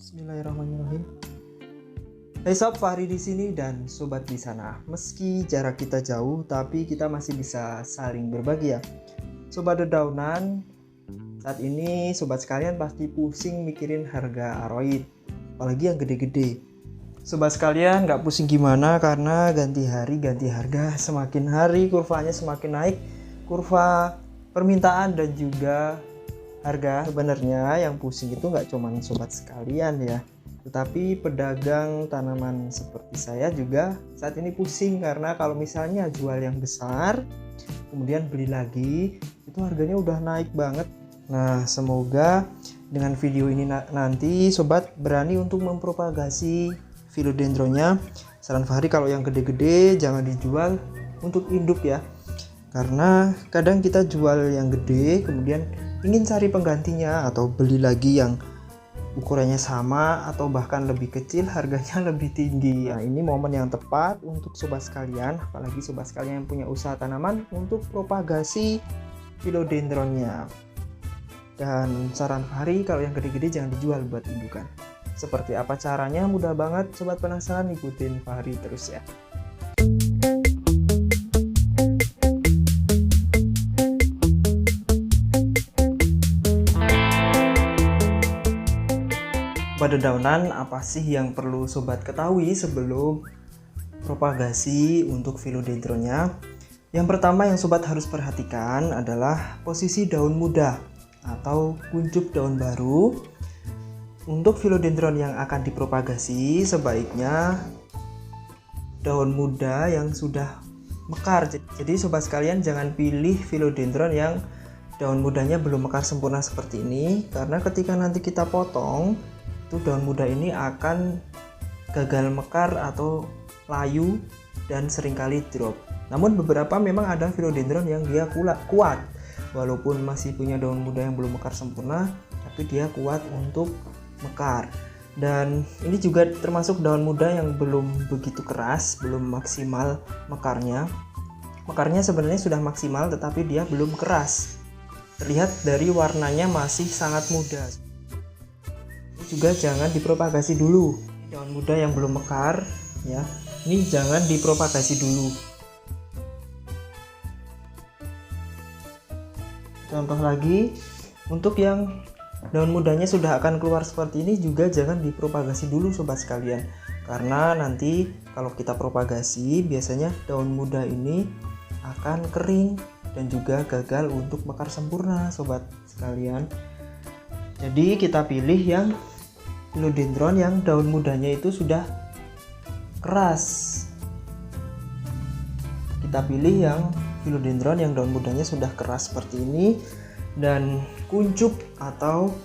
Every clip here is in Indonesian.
Bismillahirrahmanirrahim. Hai sob, Fahri di sini dan sobat di sana. Meski jarak kita jauh, tapi kita masih bisa saling berbagi ya. Sobat dedaunan, saat ini sobat sekalian pasti pusing mikirin harga Aroid, apalagi yang gede-gede. Sobat sekalian nggak pusing gimana karena ganti hari ganti harga, semakin hari kurvanya semakin naik, kurva permintaan dan juga harga. Sebenarnya yang pusing itu nggak cuma sobat sekalian ya, tetapi pedagang tanaman seperti saya juga saat ini pusing karena kalau misalnya jual yang besar kemudian beli lagi itu harganya udah naik banget. Nah, semoga dengan video ini nanti sobat berani untuk mempropagasi philodendronnya. Saran Fahri, kalau yang gede-gede jangan dijual untuk induk ya, karena kadang kita jual yang gede kemudian ingin cari penggantinya atau beli lagi yang ukurannya sama atau bahkan lebih kecil, harganya lebih tinggi. Nah, ini momen yang tepat untuk sobat sekalian, apalagi sobat sekalian yang punya usaha tanaman, untuk propagasi philodendronnya. Dan saran Fahri, kalau yang gede-gede jangan dijual buat indukan. Seperti apa caranya? Mudah banget. Sobat penasaran, ikutin Fahri terus ya. Pada dedaunan, apa sih yang perlu sobat ketahui sebelum propagasi untuk philodendronnya? Yang pertama yang sobat harus perhatikan adalah posisi daun muda atau kuncup daun baru. Untuk philodendron yang akan dipropagasi, sebaiknya daun muda yang sudah mekar. Jadi sobat sekalian jangan pilih philodendron yang daun mudanya belum mekar sempurna seperti ini, karena ketika nanti kita potong itu daun muda ini akan gagal mekar atau layu dan seringkali drop. Namun beberapa memang ada philodendron yang dia kuat, walaupun masih punya daun muda yang belum mekar sempurna, tapi dia kuat untuk mekar. Dan ini juga termasuk daun muda yang belum begitu keras, belum maksimal mekarnya. Mekarnya sebenarnya sudah maksimal tetapi dia belum keras. Terlihat dari warnanya masih sangat muda. Juga jangan dipropagasi dulu. Daun muda yang belum mekar ya, ini jangan dipropagasi dulu. Contoh lagi, untuk yang daun mudanya sudah akan keluar seperti ini juga jangan dipropagasi dulu sobat sekalian, karena nanti kalau kita propagasi biasanya daun muda ini akan kering dan juga gagal untuk mekar sempurna sobat sekalian. Jadi kita pilih yang philodendron yang daun mudanya itu sudah keras. Kita pilih yang philodendron yang daun mudanya sudah keras seperti ini, dan kuncup atau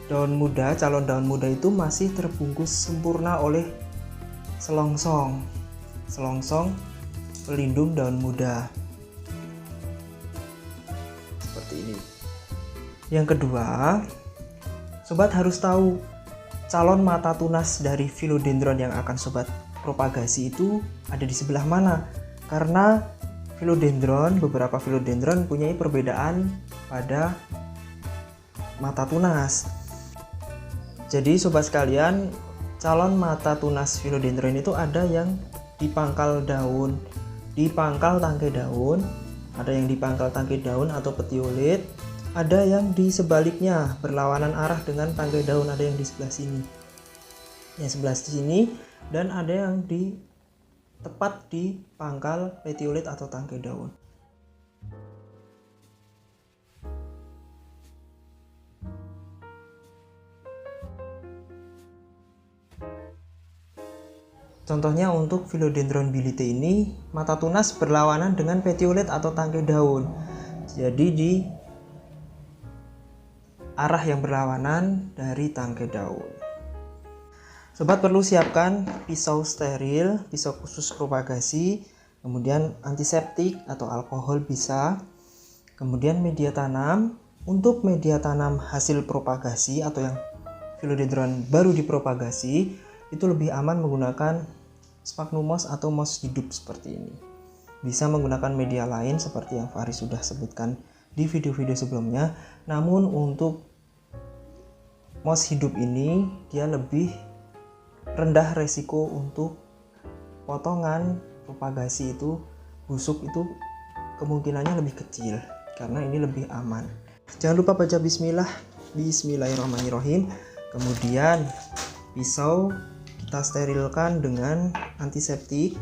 daun muda, calon daun muda itu masih terbungkus sempurna oleh selongsong pelindung daun muda seperti ini. Yang kedua, sobat harus tahu calon mata tunas dari philodendron yang akan sobat propagasi itu ada di sebelah mana, karena beberapa philodendron punya perbedaan pada mata tunas. Jadi sobat sekalian, calon mata tunas philodendron itu ada yang di pangkal daun, di pangkal tangkai daun, ada yang di pangkal tangkai daun atau petiolet, ada yang di sebaliknya berlawanan arah dengan tangkai daun, ada yang di sebelah sini, yang sebelah sini, dan ada yang tepat di pangkal petiolet atau tangkai daun. Contohnya untuk philodendron bilite ini, mata tunas berlawanan dengan petiolet atau tangkai daun. Jadi di arah yang berlawanan dari tangkai daun. Sobat perlu siapkan pisau steril, pisau khusus propagasi, kemudian antiseptik atau alkohol bisa, kemudian media tanam. Untuk media tanam hasil propagasi atau yang philodendron baru dipropagasi, itu lebih aman menggunakan sphagnum moss atau moss hidup seperti ini. Bisa menggunakan media lain seperti yang Fahri sudah sebutkan di video-video sebelumnya. Namun untuk moss hidup ini dia lebih rendah resiko untuk potongan propagasi itu busuk, itu kemungkinannya lebih kecil karena ini lebih aman. Jangan lupa baca bismillah. Bismillahirrahmanirrahim. Kemudian pisau kita sterilkan dengan antiseptik.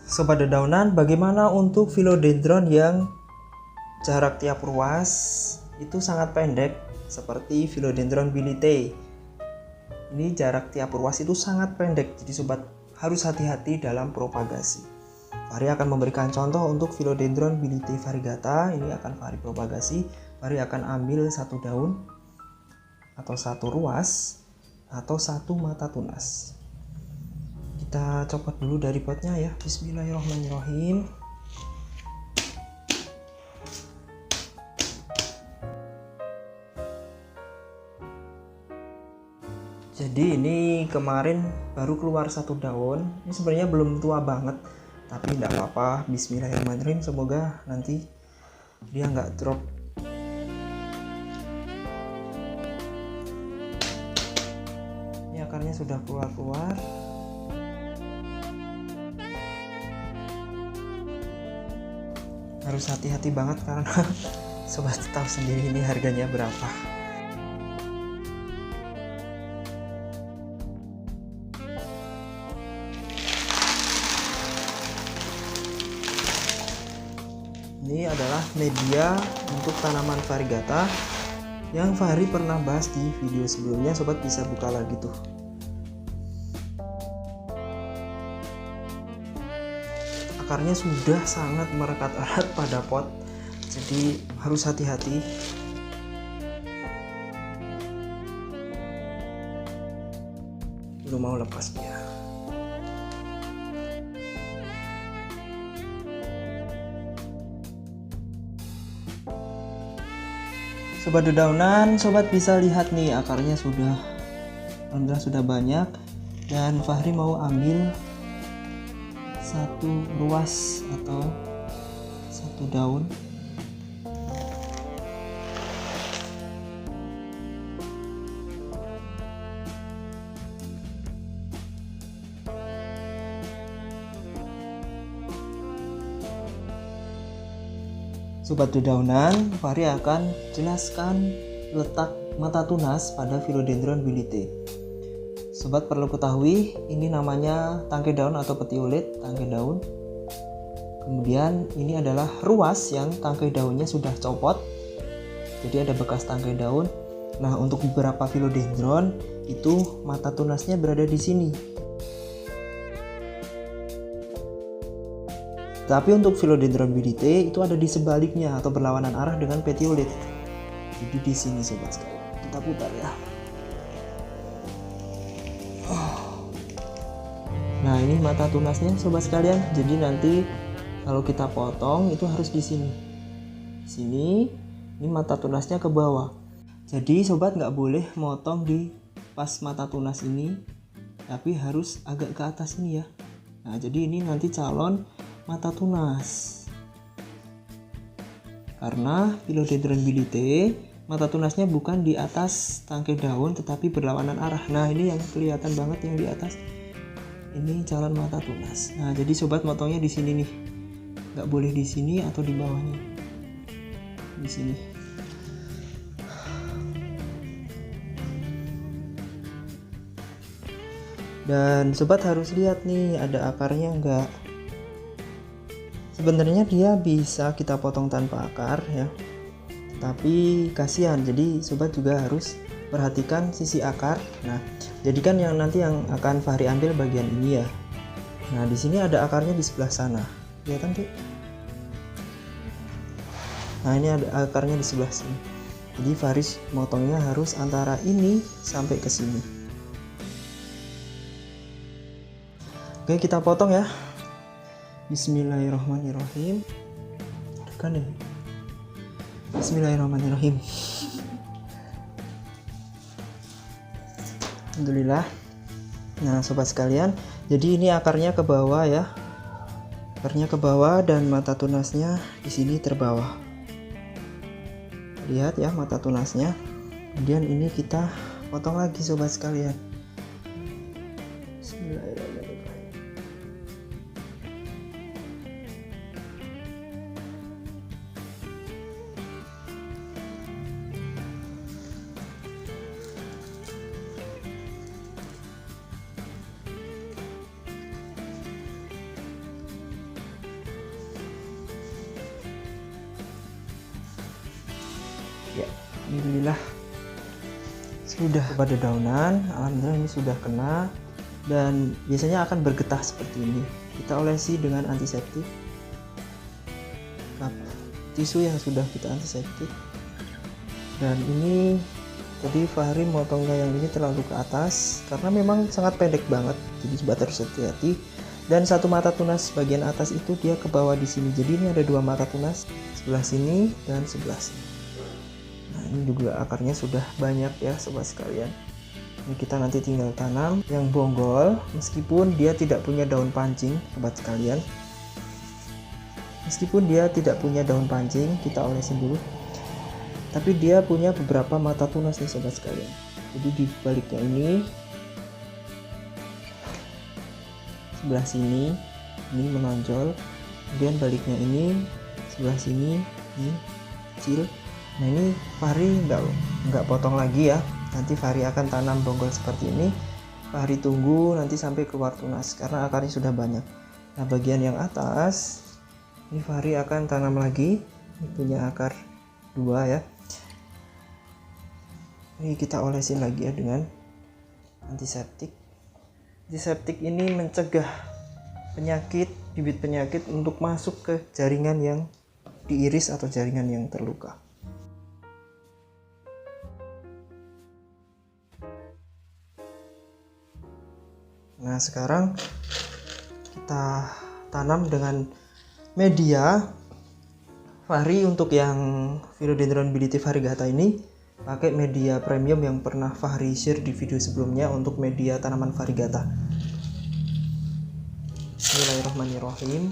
Sobat dedaunan, bagaimana untuk philodendron yang jarak tiap ruas itu sangat pendek seperti philodendron bilitae? Ini jarak tiap ruas itu sangat pendek, jadi sobat harus hati-hati dalam propagasi. Fahri akan memberikan contoh untuk philodendron bilitae variegata. Ini akan Fahri propagasi. Fahri akan ambil satu daun atau satu ruas atau satu mata tunas. Kita copot dulu dari potnya ya. Bismillahirrahmanirrahim. Jadi ini kemarin baru keluar satu daun. Ini sebenarnya belum tua banget, tapi tidak apa-apa. Bismillahirrahmanirrahim. Semoga nanti dia nggak drop. Ini akarnya sudah keluar. Harus hati-hati banget karena sobat tahu sendiri ini harganya berapa. Ini adalah media untuk tanaman variegata yang Fahri pernah bahas di video sebelumnya. Sobat bisa buka lagi tuh. Akarnya sudah sangat merekat erat pada pot, jadi harus hati-hati. Belum mau lepasnya. Sobat dedaunan, sobat bisa lihat nih akarnya alhamdulillah sudah banyak, dan Fahri mau ambil satu ruas atau satu daun. Sobat dedaunan, Fahri akan jelaskan letak mata tunas pada philodendron bilitae. Sobat perlu ketahui, ini namanya tangkai daun atau petiolet, tangkai daun. Kemudian ini adalah ruas yang tangkai daunnya sudah copot, jadi ada bekas tangkai daun. Nah, untuk beberapa philodendron itu mata tunasnya berada di sini. Tapi untuk philodendron bilitae itu ada di sebaliknya atau berlawanan arah dengan petiolet. Jadi di sini sobat sekalian. Kita putar ya. Nah, ini mata tunasnya sobat sekalian. Jadi nanti kalau kita potong itu harus di sini. Sini, ini mata tunasnya ke bawah. Jadi sobat nggak boleh motong di pas mata tunas ini, tapi harus agak ke atas ini ya. Nah, jadi ini nanti calon mata tunas. Karena philodendron bilitae mata tunasnya bukan di atas tangkai daun tetapi berlawanan arah. Nah, ini yang kelihatan banget yang di atas. Ini calon mata tunas. Nah, jadi sobat motongnya di sini nih. Nggak boleh di sini atau di bawahnya. Di sini. Dan sobat harus lihat nih, ada akarnya nggak? Sebenarnya dia bisa kita potong tanpa akar ya, tapi kasihan, jadi sobat juga harus perhatikan sisi akar. Nah, jadi kan yang nanti yang akan Fahri ambil bagian ini ya. Nah, di sini ada akarnya di sebelah sana, kelihatan tuh. Nah, ini ada akarnya di sebelah sini. Jadi Fahri motongnya harus antara ini sampai ke sini. Oke, kita potong ya. Bismillahirrahmanirrahim. Tekan ya. Bismillahirrahmanirrahim. Alhamdulillah. Nah, sobat sekalian, jadi ini akarnya ke bawah ya. Akarnya ke bawah dan mata tunasnya di sini terbawah. lihat ya mata tunasnya. Kemudian ini kita potong lagi sobat sekalian. Bismillahirrahmanirrahim. Ya, alhamdulillah sudah pada daunan. Alhamdulillah ini sudah kena dan biasanya akan bergetah seperti ini. Kita olesi dengan antiseptik, tisu yang sudah kita antiseptik. Dan ini tadi Fahri motongnya yang ini terlalu ke atas karena memang sangat pendek banget, jadi sobat harus hati-hati. Dan satu mata tunas bagian atas itu dia ke bawah di sini, jadi ini ada dua mata tunas, sebelah sini dan sebelah sini. Ini juga akarnya sudah banyak ya sobat sekalian. Ini kita nanti tinggal tanam yang bonggol, meskipun dia tidak punya daun pancing sobat sekalian. Meskipun dia tidak punya daun pancing, kita olesin dulu. Tapi dia punya beberapa mata tunas nih sobat sekalian. Jadi di baliknya ini sebelah sini ini menonjol, kemudian baliknya ini sebelah sini ini kecil. Nah ini Fahri nggak potong lagi ya, nanti Fahri akan tanam bonggol seperti ini. Fahri tunggu nanti sampai keluar tunas karena akarnya sudah banyak. Nah bagian yang atas ini Fahri akan tanam lagi, ini punya akar dua ya. Ini kita olesin lagi ya dengan antiseptik. Antiseptik ini mencegah penyakit, bibit penyakit untuk masuk ke jaringan yang diiris atau jaringan yang terluka. Nah sekarang kita tanam dengan media. Fahri untuk yang Philodendron Bility variegata ini pakai media premium yang pernah Fahri share di video sebelumnya untuk media tanaman variegata. Bismillahirrahmanirrahim.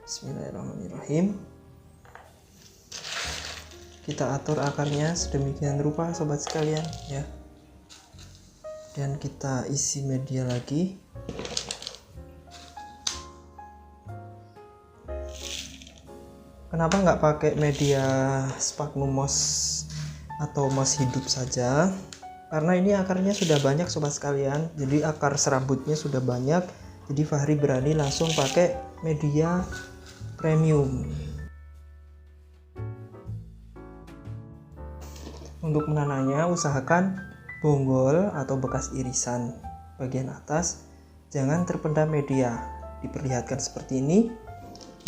Bismillahirrahmanirrahim. Kita atur akarnya sedemikian rupa sobat sekalian ya. Dan kita isi media lagi. Kenapa nggak pakai media sphagnum moss atau moss hidup saja? Karena ini akarnya sudah banyak sobat sekalian. Jadi akar serabutnya sudah banyak. Jadi Fahri berani langsung pakai media premium. Untuk menanamnya usahakan bonggol atau bekas irisan bagian atas jangan terpendam media, diperlihatkan seperti ini.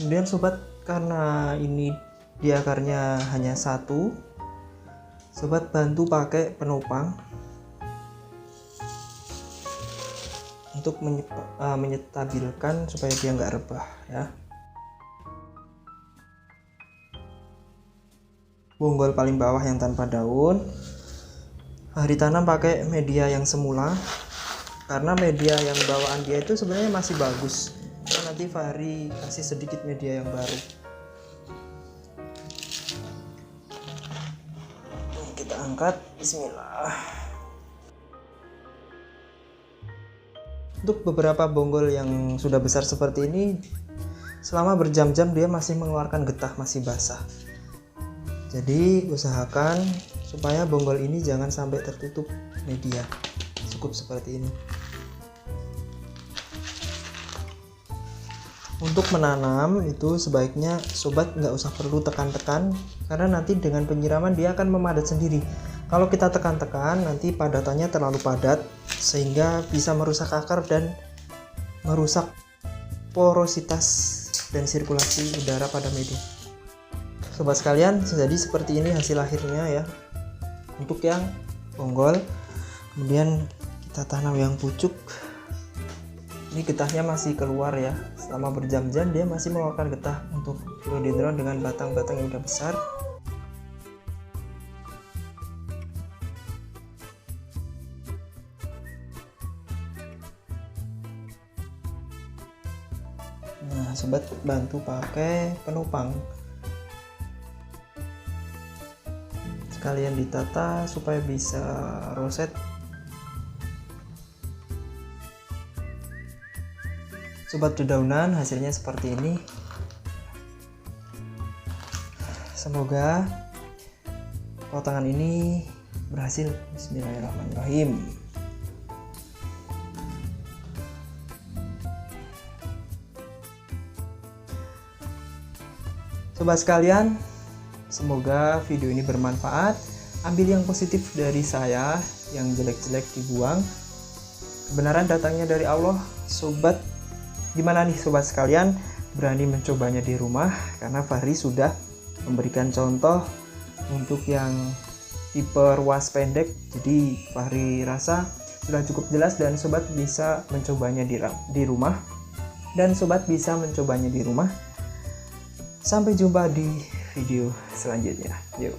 Kemudian sobat, karena ini di akarnya hanya satu, sobat bantu pakai penopang untuk menyetabilkan supaya dia nggak rebah ya. Bonggol paling bawah yang tanpa daun Fahri tanam pakai media yang semula karena media yang bawaan dia itu sebenarnya masih bagus. Nah, nanti Fahri kasih sedikit media yang baru. Kita angkat, bismillah. Untuk beberapa bonggol yang sudah besar seperti ini, selama berjam-jam dia masih mengeluarkan getah, masih basah. Jadi usahakan supaya bonggol ini jangan sampai tertutup media, cukup seperti ini. Untuk menanam itu sebaiknya sobat nggak usah perlu tekan-tekan karena nanti dengan penyiraman dia akan memadat sendiri. Kalau kita tekan-tekan nanti padatannya terlalu padat sehingga bisa merusak akar dan merusak porositas dan sirkulasi udara pada media. Sobat sekalian, jadi seperti ini hasil akhirnya ya untuk yang bonggol. Kemudian kita tanam yang pucuk. Ini getahnya masih keluar ya, selama berjam-jam dia masih mengeluarkan getah untuk philodendron dengan batang-batang yang udah besar. Nah, sobat bantu pakai penopang. Sekalian ditata supaya bisa roset. Sobat dedaunan, hasilnya seperti ini. Semoga potongan ini berhasil. Bismillahirrahmanirrahim. Sobat sekalian, semoga video ini bermanfaat. Ambil yang positif dari saya, yang jelek-jelek dibuang. Kebenaran datangnya dari Allah. Sobat, gimana nih sobat sekalian? Berani mencobanya di rumah? Karena Fahri sudah memberikan contoh untuk yang tipe ruas pendek. Jadi Fahri rasa sudah cukup jelas dan sobat bisa mencobanya di rumah. Sampai jumpa di video selanjutnya. Yuk.